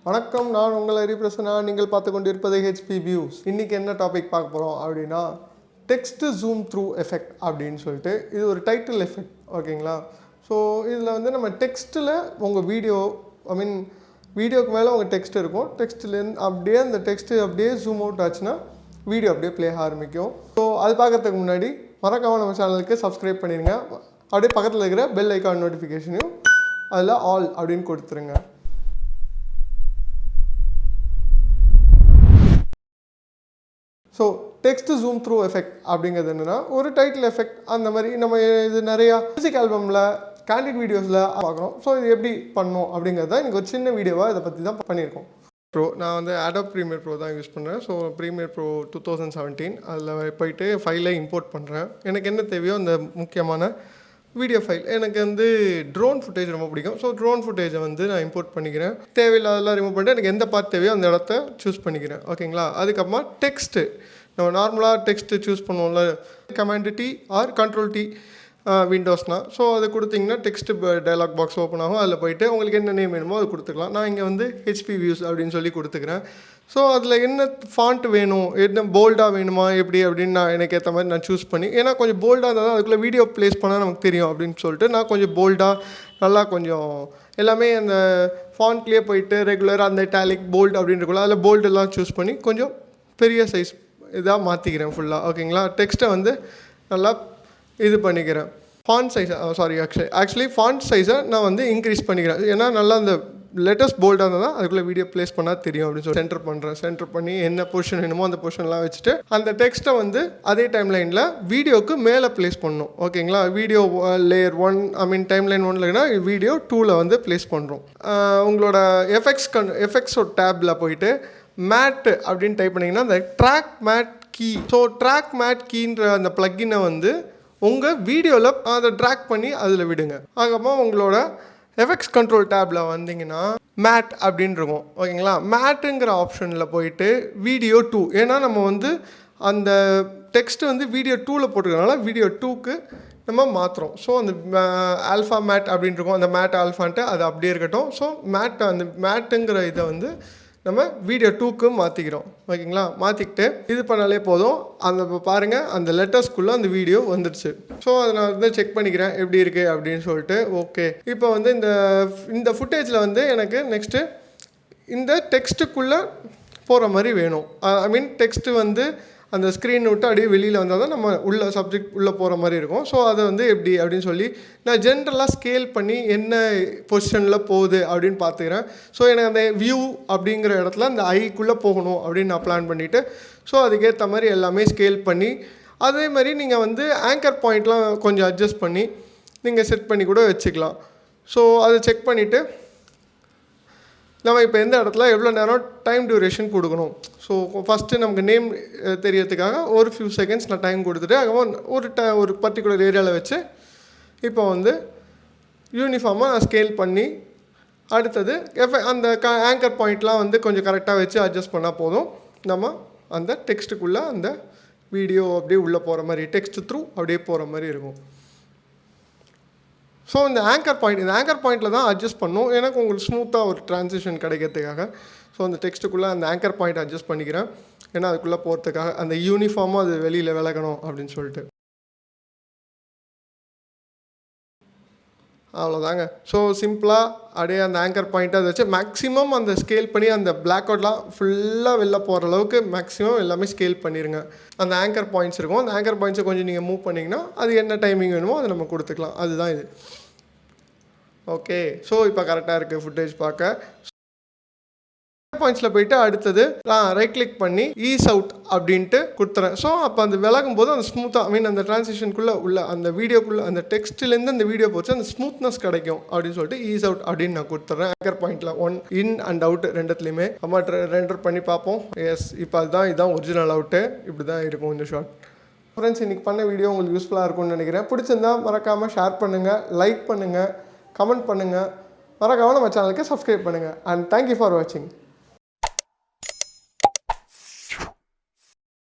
வணக்கம், நான் உங்கள் ஹரிபிரசன்னா. நீங்கள் பார்த்து கொண்டிருப்பது ஹெச்பி வியூஸ். இன்றைக்கி என்ன டாபிக் பார்க்க போகிறோம் அப்படின்னா, டெக்ஸ்ட் ஜூம் த்ரூ எஃபெக்ட் அப்படின்னு சொல்லிட்டு இது ஒரு டைட்டில் எஃபெக்ட். ஓகேங்களா? ஸோ இதில் வந்து நம்ம டெக்ஸ்ட்டில் உங்கள் வீடியோக்கு மேலே உங்கள் டெக்ஸ்ட் இருக்கும். டெக்ஸ்ட்லேருந்து அப்படியே அந்த டெக்ஸ்ட்டு அப்படியே ஜூம் அவுட் ஆச்சுன்னா வீடியோ அப்படியே ப்ளே ஆரம்பிக்கும். ஸோ அது பார்க்கறதுக்கு முன்னாடி மறக்காம நம்ம சேனலுக்கு சப்ஸ்கிரைப் பண்ணிடுங்க. அப்படியே பக்கத்தில் இருக்கிற பெல் ஐக்கான் நோட்டிஃபிகேஷனையும் அதில் ஆல் அப்படின்னு கொடுத்துருங்க. So text zoom through effect அப்படிங்கிறது என்னென்னா, ஒரு டைட்டில் எஃபெக்ட். அந்த மாதிரி நம்ம இது நிறையா மியூசிக் ஆல்பமில், கேண்டிட் வீடியோஸில் பார்க்குறோம். ஸோ இது எப்படி பண்ணோம் அப்படிங்கிறத எனக்கு ஒரு சின்ன வீடியோவாக இதை பற்றி தான் பண்ணியிருக்கோம். நான் வந்து Adobe Premiere Pro தான் யூஸ் பண்ணுறேன். ஸோ Premiere Pro 2017 அதில் போய்ட்டு ஃபைலை இம்போர்ட் பண்ணுறேன். எனக்கு என்ன தேவையோ அந்த முக்கியமான வீடியோ ஃபைல். எனக்கு வந்து ட்ரோன் ஃபுட்டேஜ் ரொம்ப பிடிக்கும். ஸோ ட்ரோன் ஃபுட்டேஜை வந்து நான் இம்போர்ட் பண்ணிக்கிறேன். தேவையில்லாதெல்லாம் ரிமூவ் பண்ணிட்டு எனக்கு எந்த பார்ட் தேவையோ அந்த இடத்த சூஸ் பண்ணிக்கிறேன். ஓகேங்களா? அதுக்கப்புறமா டெக்ஸ்ட்டு, நம்ம நார்மலாக டெக்ஸ்ட்டு சூஸ் பண்ணுவோம்ல, command T or control T விண்டோஸ்னால். ஸோ அது கொடுத்திங்கன்னா டெக்ஸ்ட்டு டயலாக் பாக்ஸ் ஓப்பன் ஆகும். அதில் போய்ட்டு உங்களுக்கு என்ன நேம் வேணுமோ அது கொடுத்துக்கலாம். நான் இங்கே வந்து ஹெச்பி வியூஸ் அப்படின்னு சொல்லி கொடுத்துக்கிறேன். ஸோ அதில் என்ன ஃபாண்ட் வேணும், என்ன போல்டாக வேணுமா எப்படி அப்படின்னு எனக்கு ஏற்ற மாதிரி நான் சூஸ் பண்ணி, ஏன்னா கொஞ்சம் போல்டாக இருந்தால் தான் அதுக்குள்ளே வீடியோ ப்ளேஸ் பண்ணால் நமக்கு தெரியும் அப்படின்னு சொல்லிட்டு நான் கொஞ்சம் போல்டாக நல்லா கொஞ்சம் எல்லாமே அந்த ஃபாண்ட்லேயே போயிட்டு ரெகுலராக அந்த இட்டாலிக் போல்டு அப்படின்றக்குள்ள அதில் போல்டெல்லாம் சூஸ் பண்ணி கொஞ்சம் பெரிய சைஸ் இதாக மாற்றிக்கிறேன் ஃபுல்லாக. ஓகேங்களா? டெக்ஸ்ட்டை வந்து நல்லா இது பண்ணிக்கிறேன். ஃபாண்ட் சைஸை ஆக்சுவலி ஃபாண்ட் சைஸை நான் வந்து இன்க்ரீஸ் பண்ணிக்கிறேன். ஏன்னா நல்லா அந்த லேட்டஸ்ட் போல்டாக இருந்தால் தான் அதுக்குள்ளே வீடியோ ப்ளேஸ் பண்ணால் தெரியும் அப்படின்னு சொல்லி சென்டர் பண்ணி என்ன பொசிஷன் வேணுமோ அந்த பொசிஷன்லாம் வச்சுட்டு அந்த டெக்ஸ்ட்டை வந்து அதே டைம் லைனில் வீடியோவுக்கு மேலே ப்ளேஸ் பண்ணணும். ஓகேங்களா? வீடியோ லேயர் 1 டைம் லைன் 1லனா வீடியோ 2ல் வந்து ப்ளேஸ் பண்ணுறோம். உங்களோட எஃபெக்ட்ஸோட டேப்பில் போயிட்டு மேட் அப்படின்னு டைப் பண்ணிங்கன்னா அந்த track matte key. So track matte கீன்ற அந்த ப்ளக்கினை வந்து உங்கள் வீடியோவில் அதை ட்ராக் பண்ணி அதில் விடுங்க. அதுக்கப்புறம் உங்களோட எஃபெக்ட்ஸ் கண்ட்ரோல் டேப்பில் வந்தீங்கன்னா மேட் அப்படின்னு இருக்கும். ஓகேங்களா? மேட்டுங்கிற ஆப்ஷனில் போயிட்டு வீடியோ 2, ஏன்னா நம்ம வந்து அந்த டெக்ஸ்ட்டு வந்து வீடியோ 2ல் போட்டுக்கிறதுனால வீடியோ 2க்கு நம்ம மாற்றுறோம். ஸோ அந்த ஆல்ஃபா மேட் அப்படின்னு இருக்கும். அந்த மேட் ஆல்ஃபான்ட்டு அது அப்படியே இருக்கட்டும். ஸோ அந்த மேட்டுங்கிற இதை வந்து நம்ம வீடியோ 2க்கு மாற்றிக்கிறோம். ஓகேங்களா? மாற்றிக்கிட்டு இது பண்ணாலே போதும். அந்த பாருங்கள், அந்த லெட்டர்ஸ்குள்ளே அந்த வீடியோ வந்துடுச்சு. ஸோ அதை நான் வந்து செக் பண்ணிக்கிறேன் எப்படி இருக்குது அப்படின்னு சொல்லிட்டு. ஓகே, இப்போ வந்து இந்த ஃபுட்டேஜில் வந்து எனக்கு நெக்ஸ்ட்டு இந்த டெக்ஸ்ட்டுக்குள்ளே போகிற மாதிரி வேணும். டெக்ஸ்ட்டு வந்து அந்த ஸ்க்ரீன் விட்டு அப்படியே வெளியில் வந்தால் தான் நம்ம சப்ஜெக்ட் உள்ளே போகிற மாதிரி இருக்கும். ஸோ அதை வந்து எப்படி அப்படின்னு சொல்லி நான் ஜென்ரலாக ஸ்கேல் பண்ணி என்ன பொசிஷனில் போகுது அப்படின்னு பார்த்துக்கிறேன். ஸோ எனக்கு அந்த வியூ அப்படிங்கிற இடத்துல அந்த ஐக்குள்ளே போகணும் அப்படின்னு நான் பிளான் பண்ணிவிட்டு, ஸோ அதுக்கேற்ற மாதிரி எல்லாமே ஸ்கேல் பண்ணி, அதே மாதிரி நீங்கள் வந்து ஆங்கர் பாயிண்ட்லாம் கொஞ்சம் அட்ஜஸ்ட் பண்ணி நீங்கள் செட் பண்ணி கூட வச்சுக்கலாம். ஸோ அதை செக் பண்ணிவிட்டு நம்ம இப்போ எந்த இடத்துல எவ்வளோ நேரம் டைம் டியூரேஷன் கொடுக்கணும். ஸோ ஃபஸ்ட்டு நமக்கு நேம் தெரியறதுக்காக ஒரு ஃபியூ செகண்ட்ஸ் நான் டைம் கொடுத்துட்டு அதுக்கப்புறம் ஒரு பர்டிகுலர் ஏரியாவில் வச்சு இப்போ வந்து யூனிஃபார்மாக நான் ஸ்கேல் பண்ணி அடுத்தது அந்த ஆங்கர் பாயிண்ட்லாம் வந்து கொஞ்சம் கரெக்டாக வச்சு அட்ஜஸ்ட் பண்ணால் போதும். நம்ம அந்த டெக்ஸ்ட்டுக்குள்ளே அந்த வீடியோ அப்படியே உள்ளே போகிற மாதிரி, டெக்ஸ்ட் த்ரூ அப்படியே போகிற மாதிரி இருக்கும். ஸோ இந்த ஆங்கர் பாயிண்ட்டில் தான் அட்ஜஸ்ட் பண்ணும். எனக்கு உங்களுக்கு ஸ்மூத்தாக ஒரு ட்ரான்சிஷன் கிடைக்கிறதுக்காக ஸோ அந்த டெக்ஸ்ட்டுக்குள்ளே அந்த ஆங்கர் பாயிண்ட் அட்ஜஸ்ட் பண்ணிக்கிறேன். ஏன்னா அதுக்குள்ளே போகிறதுக்காக அந்த யூனிஃபார்மாக அது வெளியில் விலகணும் அப்படின்னு சொல்லிட்டு. அவ்வளோதாங்க. ஸோ சிம்பிளாக அப்படியே அந்த ஆங்கர் பாயிண்ட்டை அதை வச்சு மேக்ஸிமம் அந்த ஸ்கேல் பண்ணி அந்த பிளாக் அவுட்லாம் ஃபுல்லாக வெளில போகிற அளவுக்கு மேக்ஸிமம் எல்லாமே ஸ்கேல் பண்ணிடுங்க. அந்த ஆங்கர் பாயிண்ட்ஸ் இருக்கும். அந்த ஆங்கர் பாயிண்ட்ஸை கொஞ்சம் நீங்கள் மூவ் பண்ணிங்கன்னா அது என்ன டைமிங் வேணுமோ அதை நம்ம கொடுத்துக்கலாம். அதுதான் இது. ஓகே, ஸோ இப்போ கரெக்டாக இருக்குது ஃபுட்டேஜ் பார்க்க. பாயிண்ட்ஸில் போயிட்டு அடுத்தது ரைட் கிளிக் பண்ணி ஈஸ் அவுட் அப்படின்ட்டு கொடுத்துறேன். ஸோ அப்போ அந்த விலகும் போது அந்த ஸ்மூத்தாக அந்த ட்ரான்சிஷனுக்குள்ளே உள்ள அந்த வீடியோக்குள்ளே அந்த டெக்ஸ்ட்லேருந்து அந்த வீடியோ போச்சு அந்த ஸ்மூத்னஸ் கிடைக்கும் அப்படின்னு சொல்லிட்டு ஈஸ் அவுட் அப்படின்னு நான் கொடுத்துட்றேன். ஆங்கர் பாயிண்ட்டில் 1 இன் அண்ட் அவுட் ரெண்டுத்துலேயுமே அம்மா ரெண்டர் பண்ணி பார்ப்போம். எஸ், இப்போ இதுதான் ஒரிஜினல் அவுட்டு. இப்படி தான் இருக்கும் இந்த ஷார்ட். ஃப்ரெண்ட்ஸ், இன்றைக்கி பண்ண வீடியோ உங்களுக்கு யூஸ்ஃபுல்லாக இருக்கும்னு நினைக்கிறேன். பிடிச்சிருந்தா மறக்காமல் ஷேர் பண்ணுங்கள், லைக் பண்ணுங்கள், கமெண்ட் பண்ணுங்கள், மறக்காமல் நம்ம சேனலுக்கு சப்ஸ்கிரைப் பண்ணுங்கள். அண்ட் தேங்க்யூ ஃபார் வாட்சிங்.